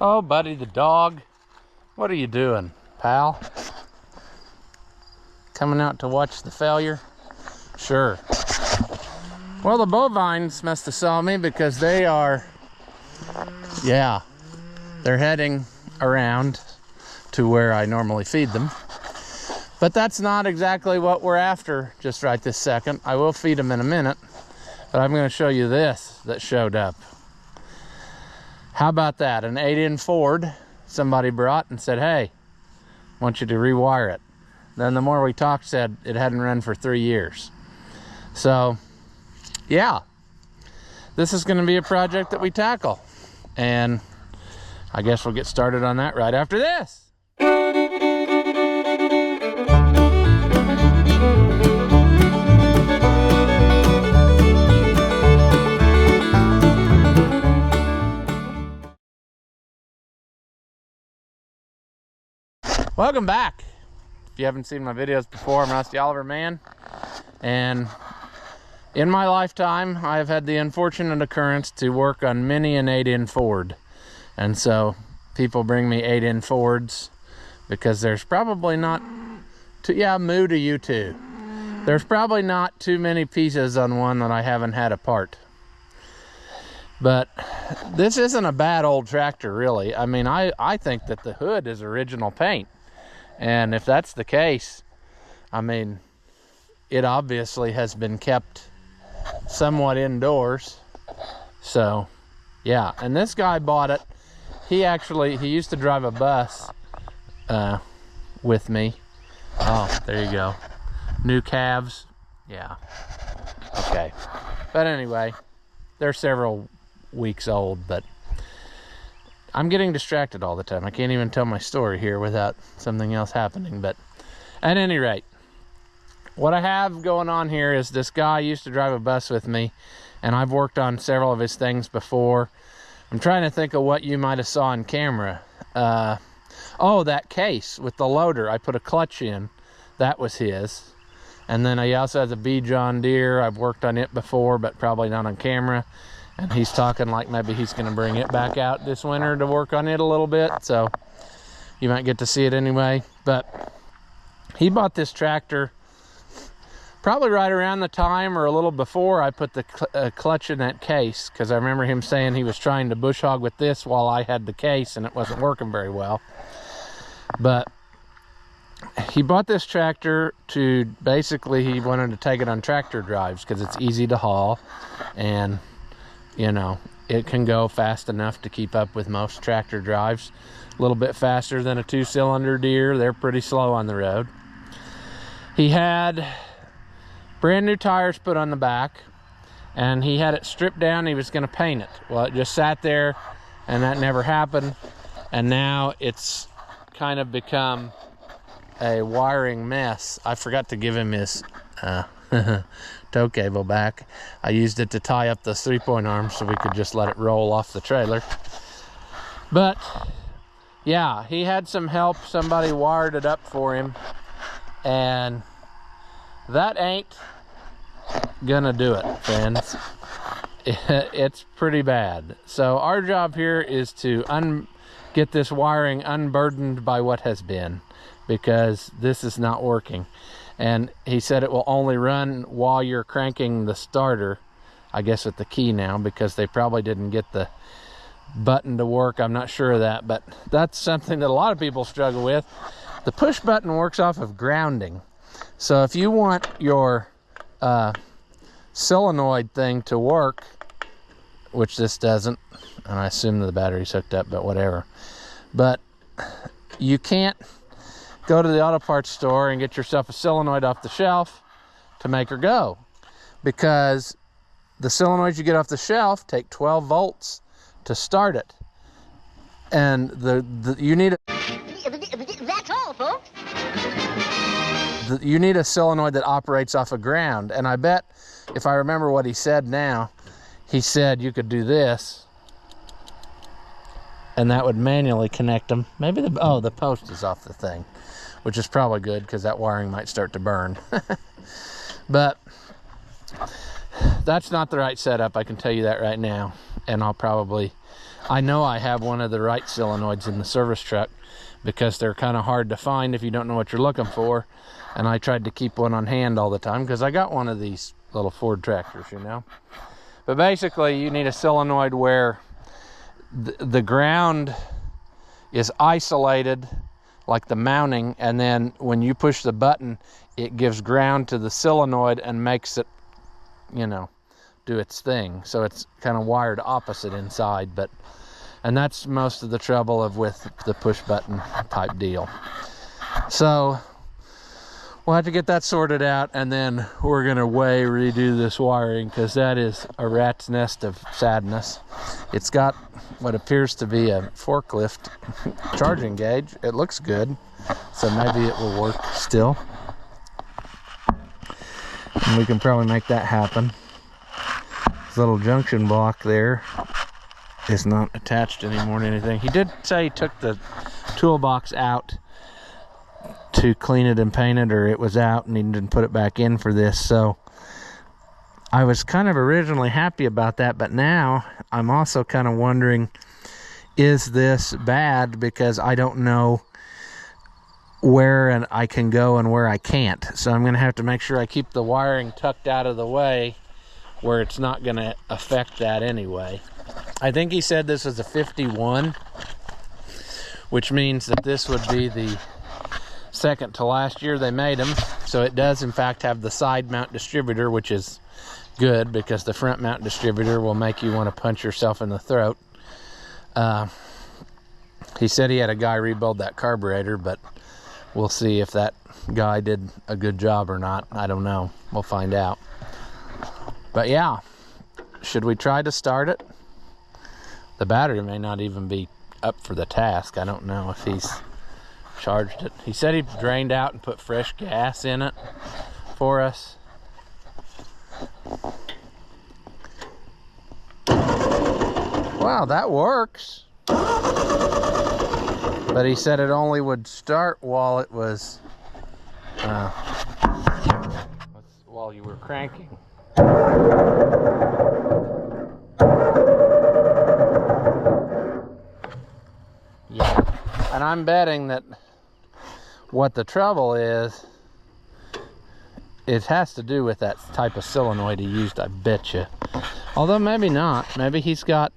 Oh, Buddy the dog. What are you doing, pal? Coming out to watch the failure? Sure. Well, the bovines must have saw me because they are, yeah, they're heading around to where I normally feed them. But that's not exactly what we're after just right this second. I will feed them in a minute, but I'm going to show you this that showed up. How about that? An 8-in Ford somebody brought and said, hey, I want you to rewire it. Then the more we talked, said it hadn't run for 3 years. So, yeah, this is going to be a project that we tackle. And I guess we'll get started on that right after this. Welcome back. If you haven't seen my videos before, I'm Rusty Oliver Man, and in my lifetime I have had the unfortunate occurrence to work on many an 8-in Ford, and so people bring me 8-in Fords because there's probably not too, yeah, moo to you too. There's probably not too many pieces on one that I haven't had apart. But this isn't a bad old tractor, really. I mean, I think that the hood is original paint. And if that's the case, I mean, it obviously has been kept somewhat indoors. So, yeah. And this guy bought it. He used to drive a bus with me. Oh, there you go. New calves. Yeah. Okay. But anyway, they're several weeks old, but I'm getting distracted all the time. I can't even tell my story here without something else happening. But at any rate, what I have going on here is this guy used to drive a bus with me, and I've worked on several of his things before. I'm trying to think of what you might have saw on camera. Oh, that case with the loader I put a clutch in. That was his. And then he also has a B John Deere. I've worked on it before, but probably not on camera. And he's talking like maybe he's going to bring it back out this winter to work on it a little bit. So you might get to see it anyway. But he bought this tractor probably right around the time or a little before I put the clutch in that case. Because I remember him saying he was trying to bush hog with this while I had the case and it wasn't working very well. But he bought this tractor to basically, he wanted to take it on tractor drives because it's easy to haul. And you know, it can go fast enough to keep up with most tractor drives. A little bit faster than a 2-cylinder Deere. They're pretty slow on the road. He had brand new tires put on the back, and he had it stripped down. He was going to paint it. Well, it just sat there, and that never happened. And now it's kind of become a wiring mess. I forgot to give him his tow cable back. I used it to tie up those 3-point arms so we could just let it roll off the trailer. But yeah, he had some help. Somebody wired it up for him, and that ain't gonna do it, friends. It's pretty bad. So our job here is to get this wiring unburdened by what has been, because this is not working. And he said it will only run while you're cranking the starter, I guess with the key now, because they probably didn't get the button to work. I'm not sure of that, but that's something that a lot of people struggle with. The push button works off of grounding. So if you want your solenoid thing to work, which this doesn't, and I assume the battery's hooked up, but whatever. But you can't go to the auto parts store and get yourself a solenoid off the shelf to make her go, because the solenoids you get off the shelf take 12 volts to start it, and you need that's all, folks. You need a solenoid that operates off of ground. And I bet, if I remember what he said now, he said you could do this and that would manually connect them. Maybe the post is off the thing, which is probably good because that wiring might start to burn. But that's not the right setup, I can tell you that right now. And I know I have one of the right solenoids in the service truck because they're kind of hard to find if you don't know what you're looking for. And I tried to keep one on hand all the time because I got one of these little Ford tractors, you know. But basically, you need a solenoid where the ground is isolated, like the mounting, and then when you push the button, it gives ground to the solenoid and makes it, you know, do its thing. So it's kind of wired opposite inside, and that's most of the trouble with the push button type deal. So we'll have to get that sorted out, and then we're gonna redo this wiring because that is a rat's nest of sadness. It's got what appears to be a forklift charging gauge. It looks good, so maybe it will work still. And we can probably make that happen. This little junction block there is not attached anymore to anything. He did say he took the toolbox out to clean it and paint it, or it was out and he didn't put it back in for this. So I was kind of originally happy about that, but now I'm also kind of wondering, is this bad because I don't know where I can go and where I can't. So I'm going to have to make sure I keep the wiring tucked out of the way where it's not going to affect that anyway. I think he said this was a 51, which means that this would be the second to last year they made them. So it does in fact have the side mount distributor, which is good because the front mount distributor will make you want to punch yourself in the throat. He said he had a guy rebuild that carburetor, but we'll see if that guy did a good job or not. I don't know. We'll find out. But yeah, should we try to start it? The battery may not even be up for the task. I don't know if he's charged it. He said he drained out and put fresh gas in it for us. Wow, that works. But he said it only would start while it was while you were cranking. Yeah, and I'm betting that what the trouble is, it has to do with that type of solenoid he used, I bet you. Although maybe not. Maybe he's got...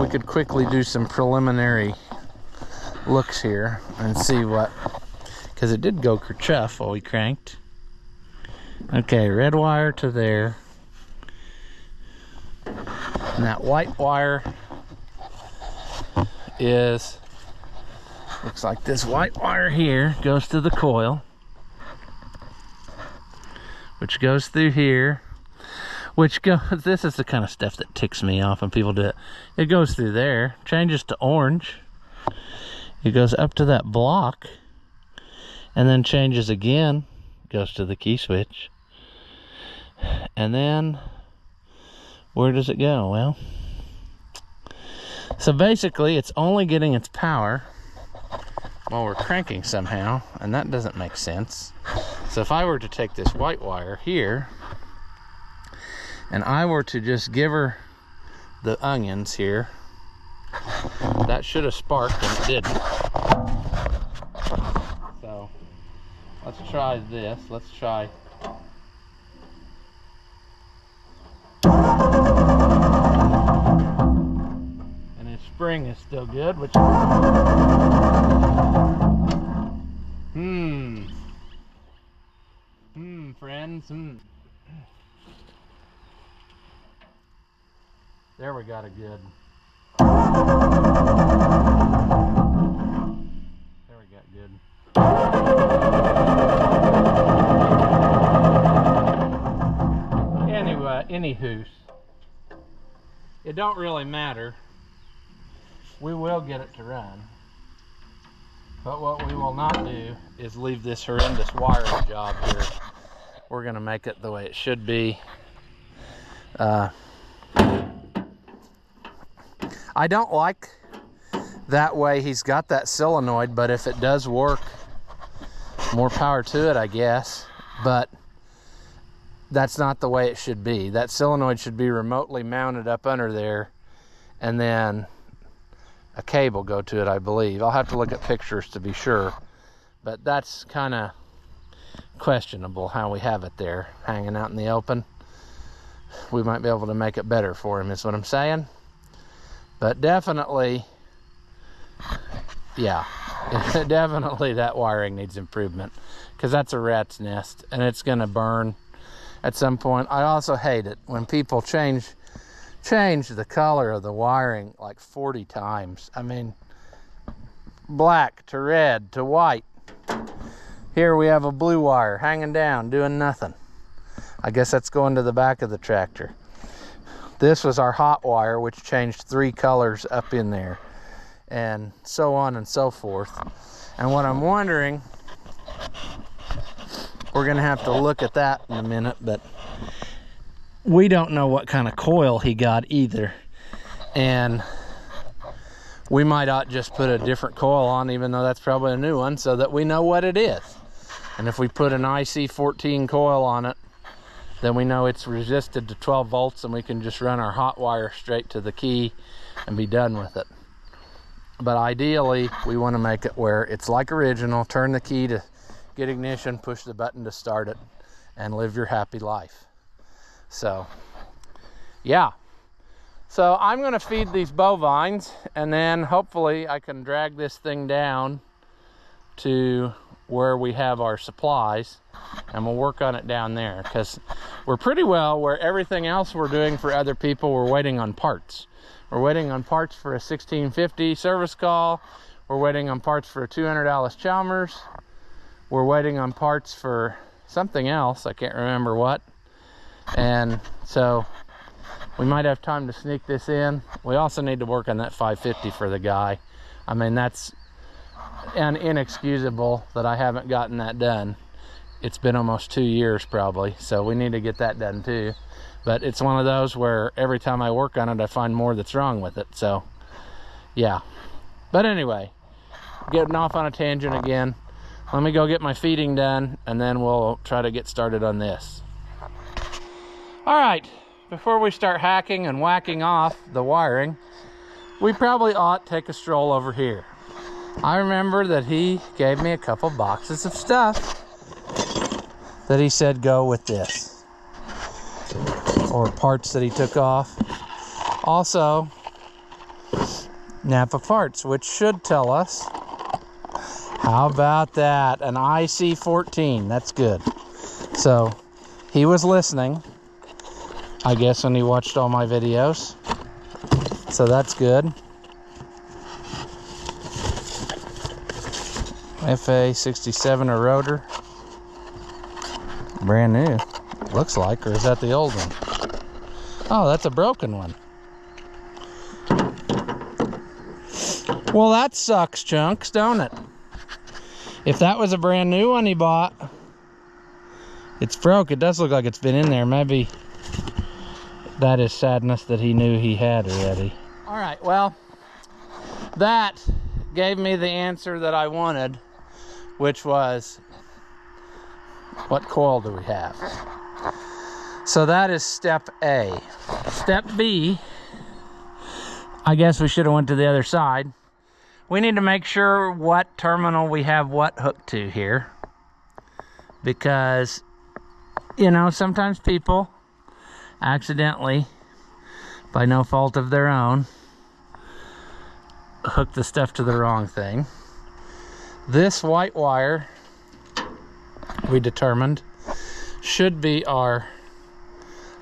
We could quickly do some preliminary looks here and see what... Because it did go kerchuff while we cranked. Okay, red wire to there. And that white wire is... Looks like this white wire here goes to the coil, which goes through here, which goes, this is the kind of stuff that ticks me off when people do it. It goes through there, changes to orange, it goes up to that block, and then changes again, goes to the key switch, and then where does it go? Well, so basically it's only getting its power while we're cranking somehow, and that doesn't make sense. So if I were to take this white wire here and I were to just give her the onions here, that should have sparked and it didn't. So let's try this. Let's try. And its spring is still good, which friends. There we got it good. There we got good. Anyway, anywho, it don't really matter. We will get it to run. But what we will not do is leave this horrendous wiring job here. We're gonna make it the way it should be. I don't like that way he's got that solenoid, but if it does work, more power to it, I guess. But that's not the way it should be. That solenoid should be remotely mounted up under there and then a cable go to it, I believe. I'll have to look at pictures to be sure, but that's kind of questionable how we have it there hanging out in the open. We might be able to make it better for him, is what I'm saying. But definitely, yeah, definitely that wiring needs improvement, because that's a rat's nest and it's gonna burn at some point. I also hate it when people change the color of the wiring like 40 times. I mean, black to red to white. Here we have a blue wire hanging down, doing nothing. I guess that's going to the back of the tractor. This was our hot wire, which changed 3 colors up in there, and so on and so forth. And what I'm wondering, we're gonna have to look at that in a minute, but we don't know what kind of coil he got either. And we might ought just put a different coil on, even though that's probably a new one, so that we know what it is. And if we put an IC14 coil on it, then we know it's resisted to 12 volts and we can just run our hot wire straight to the key and be done with it. But ideally, we want to make it where it's like original. Turn the key to get ignition, push the button to start it, and live your happy life. So, yeah. So I'm going to feed these bovines, and then hopefully I can drag this thing down to where we have our supplies, and we'll work on it down there, because we're pretty well where everything else we're doing for other people, we're waiting on parts. We're waiting on parts for a 1650 service call. We're waiting on parts for a 200 Alice Chalmers. We're waiting on parts for something else, I can't remember what. And so we might have time to sneak this in. We also need to work on that 550 for the guy. I mean, that's inexcusable that I haven't gotten that done. It's been almost 2 years probably, so we need to get that done too. But it's one of those where every time I work on it, I find more that's wrong with it. So yeah, but anyway, getting off on a tangent again. Let me go get my feeding done, and then we'll try to get started on this. All right, before we start hacking and whacking off the wiring, we probably ought to take a stroll over here. I remember that he gave me a couple boxes of stuff that he said go with this, or parts that he took off. Also, Napa parts, which should tell us. How about that? An IC14, that's good. So he was listening, I guess, when he watched all my videos. So that's good. FA67 a rotor. Brand new, looks like, or is that the old one? Oh, that's a broken one. Well, that sucks chunks, don't it? If that was a brand new one he bought, it's broke. It does look like it's been in there. Maybe that is sadness that he knew he had already. All right, well, that gave me the answer that I wanted, which was, what coil do we have? So that is step A. Step B, I guess we should have went to the other side. We need to make sure what terminal we have what hooked to here, because, you know, sometimes people accidentally, by no fault of their own, hook the stuff to the wrong thing. This white wire, we determined, should be our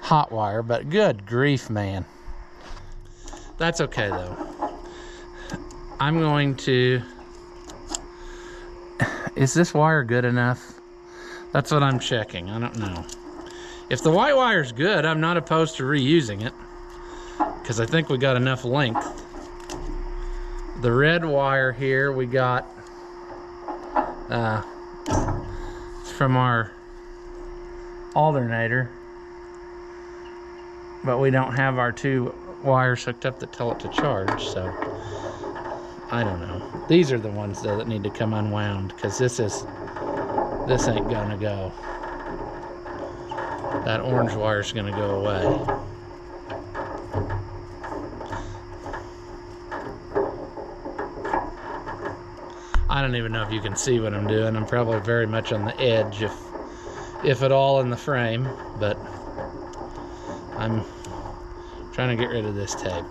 hot wire, but good grief, man. That's okay though. I'm going to, is this wire good enough? That's what I'm checking. I don't know. If the white wire's good, I'm not opposed to reusing it, because I think we got enough length. The red wire here we got from our alternator, but we don't have our 2 wires hooked up that tell it to charge, so I don't know. These are the ones though that need to come unwound, because this ain't gonna go. That orange wire's gonna go away. I don't even know if you can see what I'm doing. I'm probably very much on the edge, if at all, in the frame, but I'm trying to get rid of this tape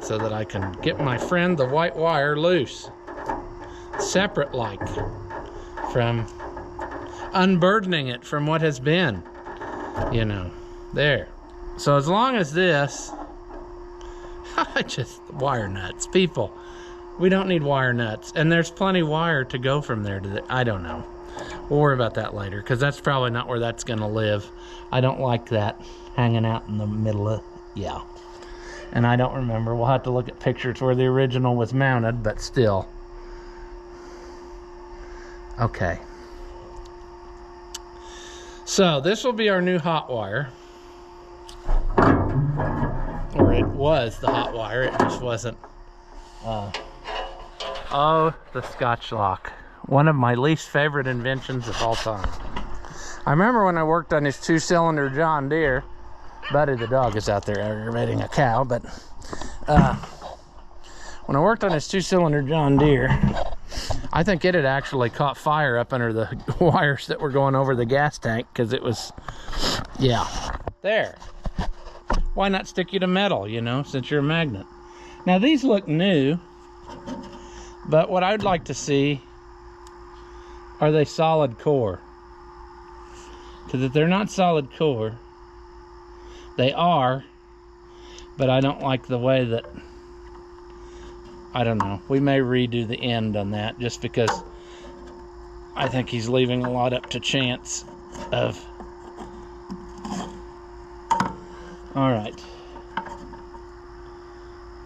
so that I can get my friend the white wire loose, separate like, from unburdening it from what has been, you know. There. So as long as this, just wire nuts, people. We don't need wire nuts, and there's plenty wire to go from there to I don't know. We'll worry about that later, because that's probably not where that's gonna live. I don't like that hanging out in the middle of, yeah. And I don't remember. We'll have to look at pictures where the original was mounted, but still. Okay. So this will be our new hot wire. Or it was the hot wire, it just wasn't. Oh, the Scotch lock. One of my least favorite inventions of all time. I remember when I worked on his 2-cylinder John Deere. Buddy the dog is out there aggravating a cow, but when I worked on his 2-cylinder John Deere, I think it had actually caught fire up under the wires that were going over the gas tank, because it was, yeah. There. Why not stick you to metal, you know, since you're a magnet? Now these look new, but what I'd like to see, are they solid core? Because if they're not solid core, they are, but I don't like the way that, I don't know, we may redo the end on that, just because I think he's leaving a lot up to chance of. All right.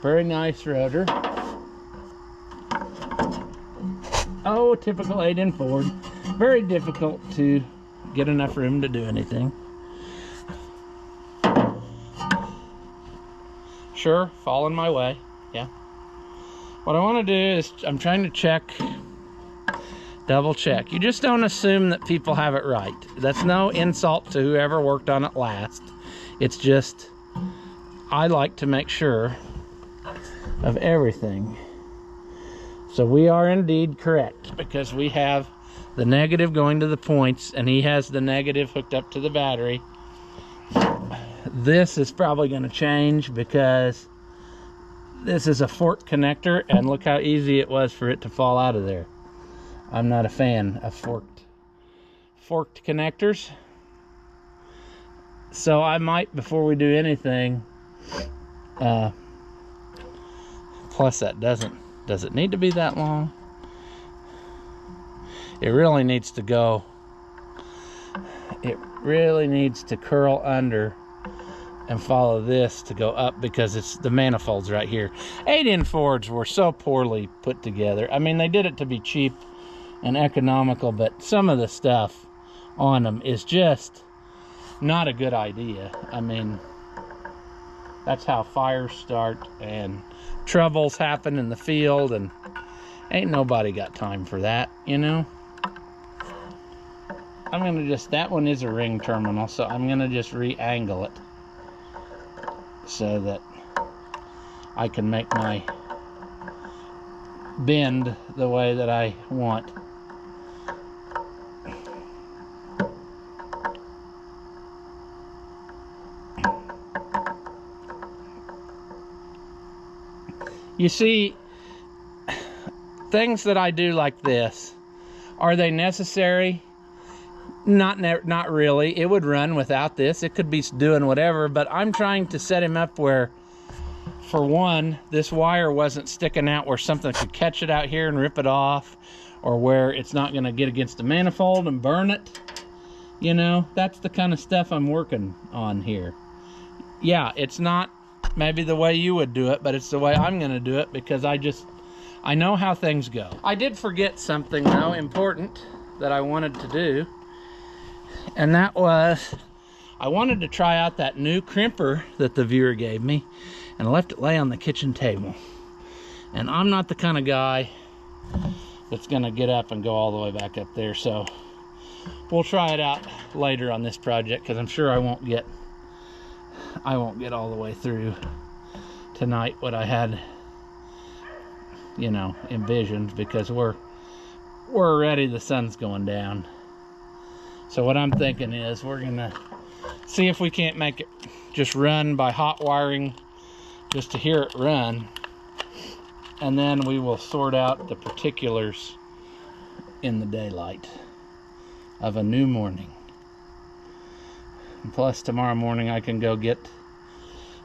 Very nice rotor. Oh, typical 8-in Ford. Very difficult to get enough room to do anything. Sure, fall in my way, yeah. What I want to do is, I'm trying to check, double check. You just don't assume that people have it right. That's no insult to whoever worked on it last. It's just, I like to make sure of everything. So we are indeed correct, because we have the negative going to the points, and he has the negative hooked up to the battery. This is probably going to change, because this is a forked connector, and look how easy it was for it to fall out of there. I'm not a fan of forked connectors. So I might, before we do anything, plus that does it need to be that long? It really needs to go, it really needs to curl under and follow this to go up, because it's the manifolds right here. 8-in Fords were so poorly put together. I mean, they did it to be cheap and economical, but some of the stuff on them is just not a good idea. I mean, that's how fires start and troubles happen in the field, and ain't nobody got time for that, you know. I'm gonna just, that one is a ring terminal, so I'm gonna just re-angle it so that I can make my bend the way that I want. You see, things that I do like this, are they necessary? Not really. It would run without this. It could be doing whatever, but I'm trying to set him up where, for one, this wire wasn't sticking out where something could catch it out here and rip it off, or where it's not going to get against the manifold and burn it. You know, that's the kind of stuff I'm working on here. Yeah, it's not maybe the way you would do it, but it's the way I'm going to do it, because I know how things go. I did forget something, though, important that I wanted to do, and that was, I wanted to try out that new crimper that the viewer gave me, and I left it lay on the kitchen table. And I'm not the kind of guy that's going to get up and go all the way back up there, so we'll try it out later on this project, because I'm sure I won't get all the way through tonight what I had you know, envisioned, because we're already, the sun's going down. So what I'm thinking is we're gonna see if we can't make it just run by hot wiring, just to hear it run, and then we will sort out the particulars in the daylight of a new morning. And plus tomorrow morning I can go get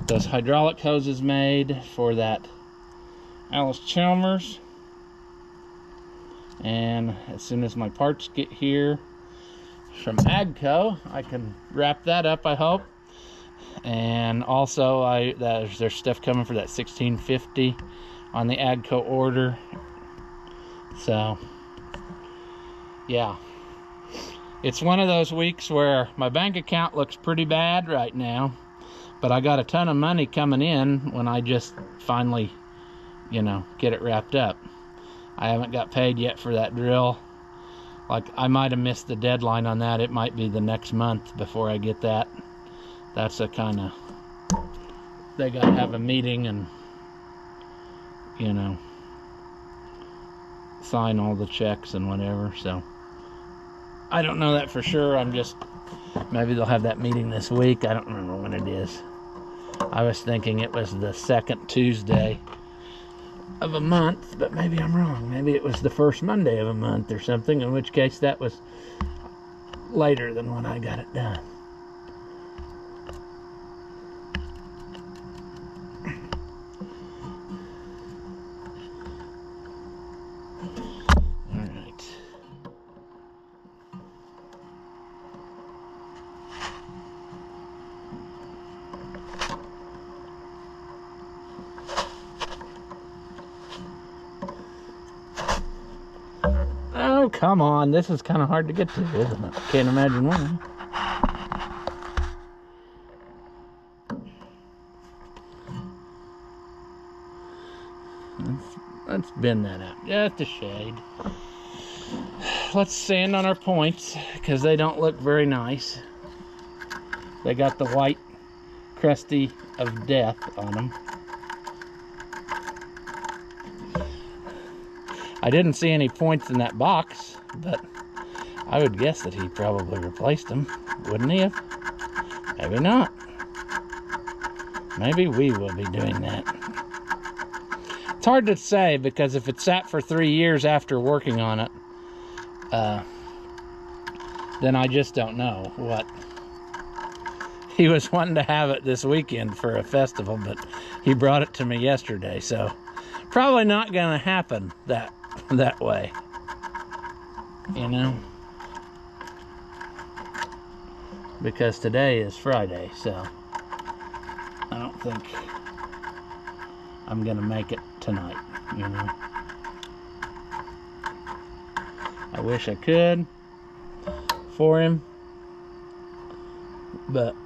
those hydraulic hoses made for that Alice Chalmers, and as soon as my parts get here from Agco, I can wrap that up, I hope. And also there's stuff coming for that 1650 on the Agco order. So yeah, it's one of those weeks where my bank account looks pretty bad right now, but I got a ton of money coming in when I just finally, you know, get it wrapped up. I haven't got paid yet for that drill. Like, I might have missed the deadline on that. It might be the next month before I get that. That's a kind of, they got to have a meeting and, you know, sign all the checks and whatever. So I don't know that for sure. I'm just, maybe they'll have that meeting this week. I don't remember when it is. I was thinking it was the second Tuesday of a month, but maybe I'm wrong. Maybe it was the first Monday of a month or something, in which case that was later than when I got it done. All right. Oh, come on. This is kind of hard to get to, isn't it? Can't imagine why. Let's bend that out just a shade. Let's sand on our points, because they don't look very nice. They got the white crusty of death on them. I didn't see any points in that box, but I would guess that he probably replaced them. Wouldn't he have? Maybe not. Maybe we will be doing that. It's hard to say, because if it sat for 3 years after working on it, then I just don't know what. He was wanting to have it this weekend for a festival, but he brought it to me yesterday, so probably not gonna happen that way, you know, because today is Friday, so I don't think I'm gonna make it tonight, you know. I wish I could for him, but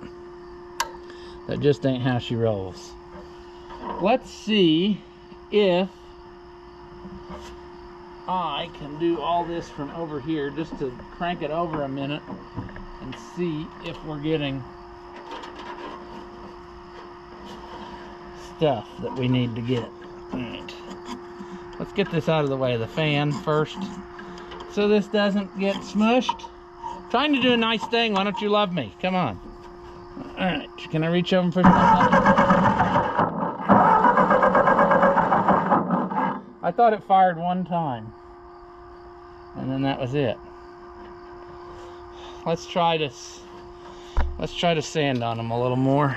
that just ain't how she rolls. Let's see if I can do all this from over here, just to crank it over a minute and see if we're getting stuff that we need to get. All right, let's get this out of the way of the fan first, so this doesn't get smushed. I'm trying to do a nice thing. Why don't you love me? Come on. All right, can I reach over and push that button? I thought it fired one time, and then that was it. Let's try to sand on them a little more.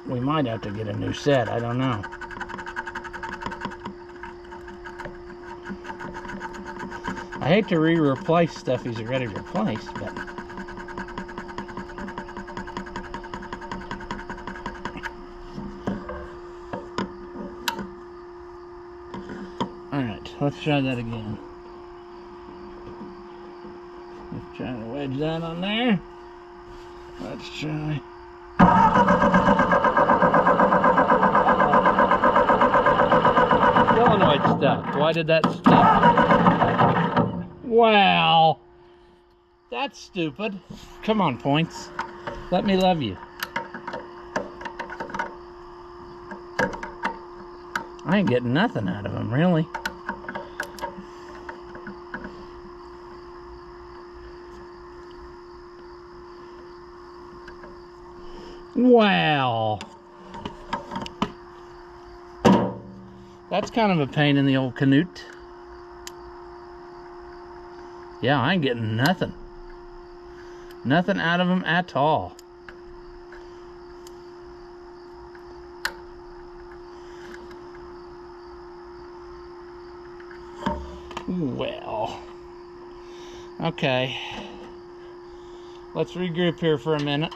We might have to get a new set, I don't know. I hate to replace stuff he's already replaced, but alright, let's try that again. Let's try to wedge that on there. Let's try. Solenoid stuck. Why did that stick? Wow. That's stupid. Come on, points. Let me love you. I ain't getting nothing out of them, really. Wow. That's kind of a pain in the old canute. Yeah, I ain't getting nothing. Nothing out of them at all. Well, okay. Let's regroup here for a minute.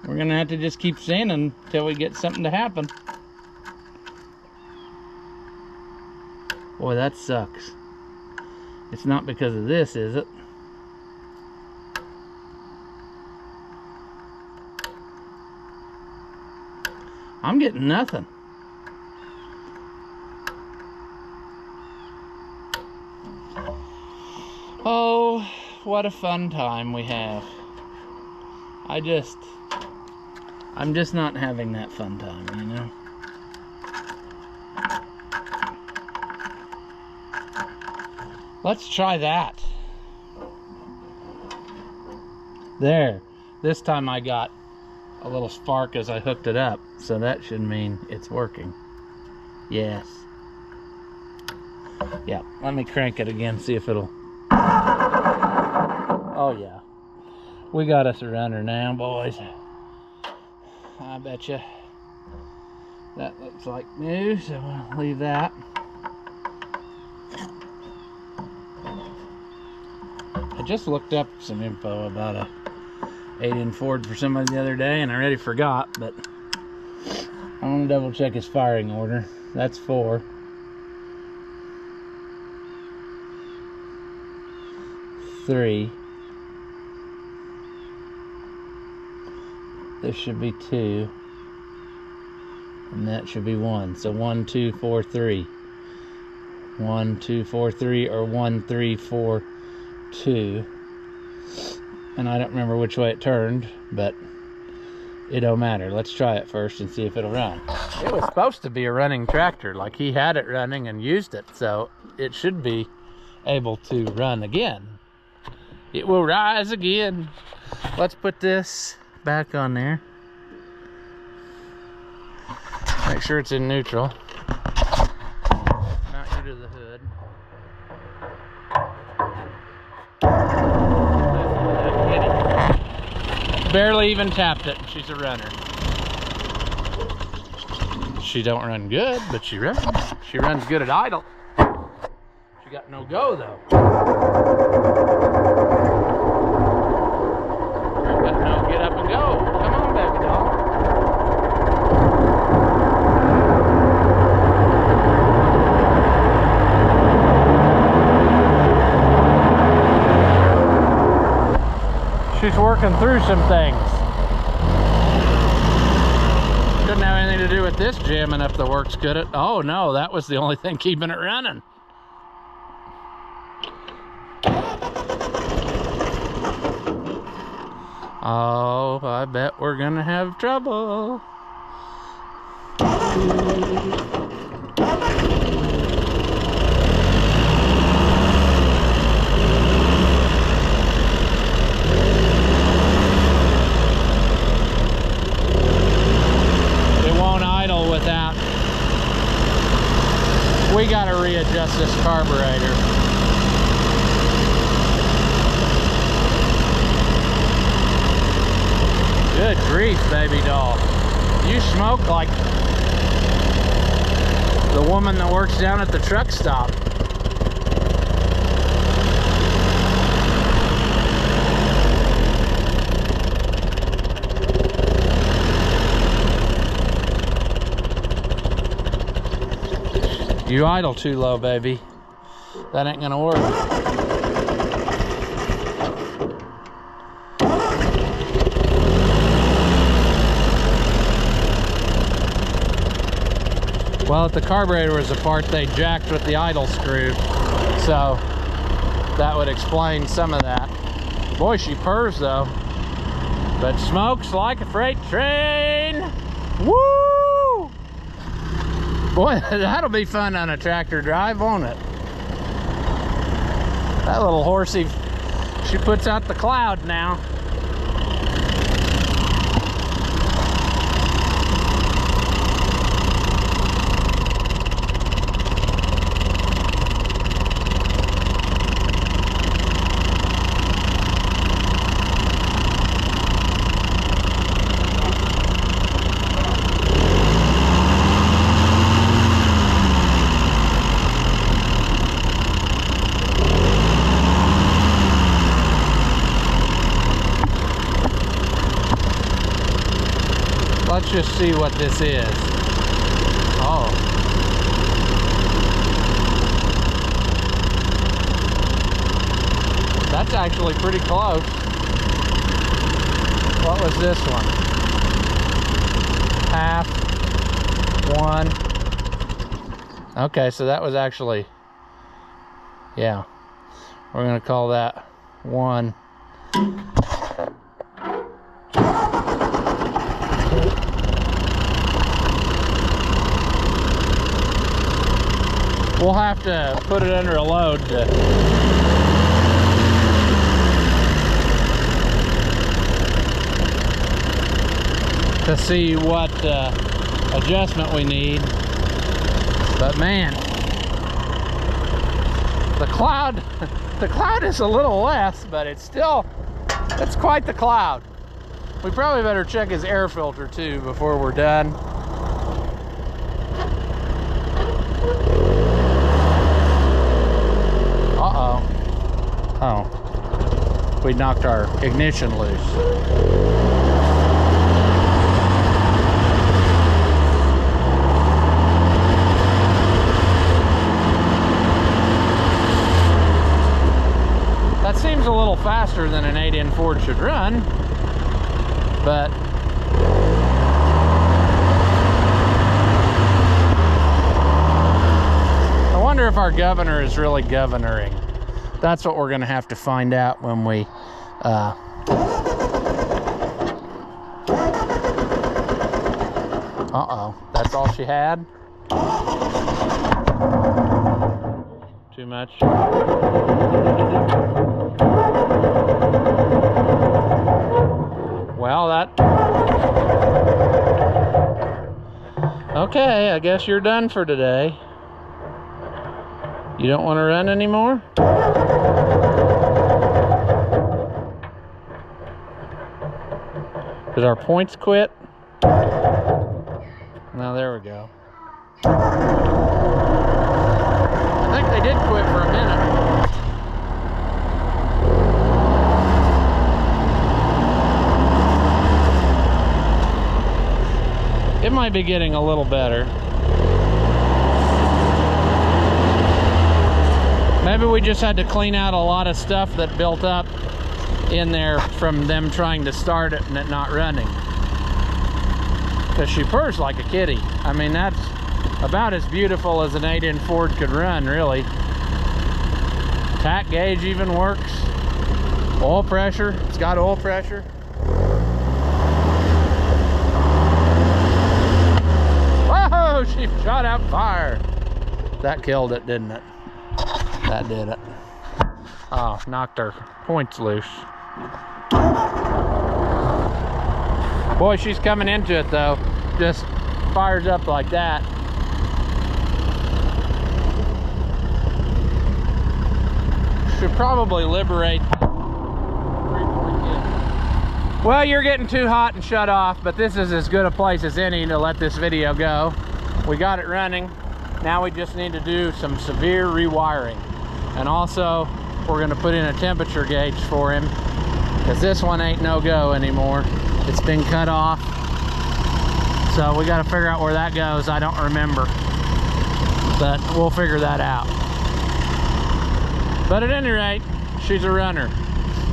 We're gonna have to just keep sanding until we get something to happen. Boy, that sucks. It's not because of this, is it? I'm getting nothing. Oh, what a fun time we have. I'm just not having that fun time, you know? Let's try that. There. This time I got a little spark as I hooked it up, so that should mean it's working. Yes. Yeah, let me crank it again, see if it'll... Oh yeah. We got us a runner now, boys. I bet you. That looks like new, so we'll leave that. I just looked up some info about a 8-in Ford for somebody the other day, and I already forgot, but I want to double check his firing order. That's 4. 3. This should be 2. And that should be 1. So 1, 2, 4, 3. 1, 2, 4, 3, or 1, 3, 4, 2. And I don't remember which way it turned, but it don't matter. Let's try it first and see if it'll run. It was supposed to be a running tractor, like he had it running and used it, so it should be able to run again. It will rise again. Let's put this back on there. Make sure it's in neutral. Mount you to the hood. Barely even tapped it, and she's a runner. She don't run good, but she runs. She runs good at idle. She got no go though. She got no get up and go. Come on, baby doll. She's working through some things. Couldn't have anything to do with this jamming if the works could it. Oh no, that was the only thing keeping it running. Oh, I bet we're gonna have trouble. Without, we got to readjust this carburetor. Good grief, baby doll. You smoke like the woman that works down at the truck stop. You idle too low, baby. That ain't gonna work. Well, if the carburetor was apart, they jacked with the idle screw. So that would explain some of that. Boy, she purrs though. but smokes like a freight train. Woo! Boy, that'll be fun on a tractor drive, won't it? That little horsey, she puts out the cloud now. Let's just see what this is. Oh. That's actually pretty close. What was this one? Half. One. Okay, so that was actually, yeah. We're gonna call that one. We'll have to put it under a load to see what adjustment we need. But man, the cloud is a little less, but it's quite the cloud. We probably better check his air filter too before we're done. Oh, we knocked our ignition loose. That seems a little faster than an 8-in Ford should run, but I wonder if our governor is really governoring. That's what we're gonna have to find out when we uh-oh, that's all she had? Too much? Well, okay, I guess you're done for today. You don't want to run anymore? Did our points quit? No, there we go. I think they did quit for a minute. It might be getting a little better. Maybe we just had to clean out a lot of stuff that built up in there from them trying to start it and it not running. Because she purrs like a kitty. I mean, that's about as beautiful as an 8-in Ford could run, really. Tack gauge even works. Oil pressure, it's got oil pressure. Whoa, she shot out fire. That killed it, didn't it? That did it. Oh, knocked our points loose. Boy, she's coming into it though. Just fires up like that. Should probably liberate. Well, you're getting too hot and shut off, but this is as good a place as any to let this video go. We got it running. Now we just need to do some severe rewiring. And also, we're gonna put in a temperature gauge for him, because this one ain't no go anymore. It's been cut off. So we gotta figure out where that goes. I don't remember, but we'll figure that out. But at any rate, she's a runner.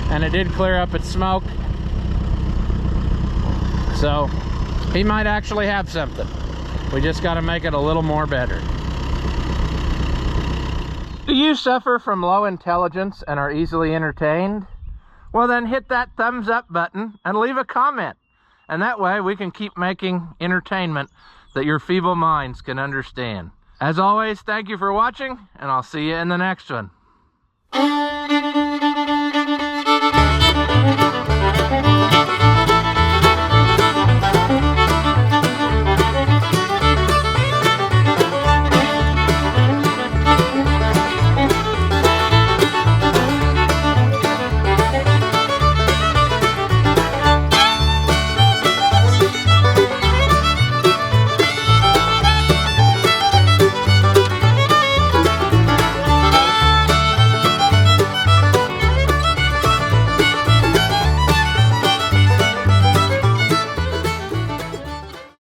And it did clear up its smoke. So he might actually have something. We just gotta make it a little more better. Do you suffer from low intelligence and are easily entertained? Well, then hit that thumbs up button and leave a comment. And that way we can keep making entertainment that your feeble minds can understand. As always, thank you for watching, and I'll see you in the next one.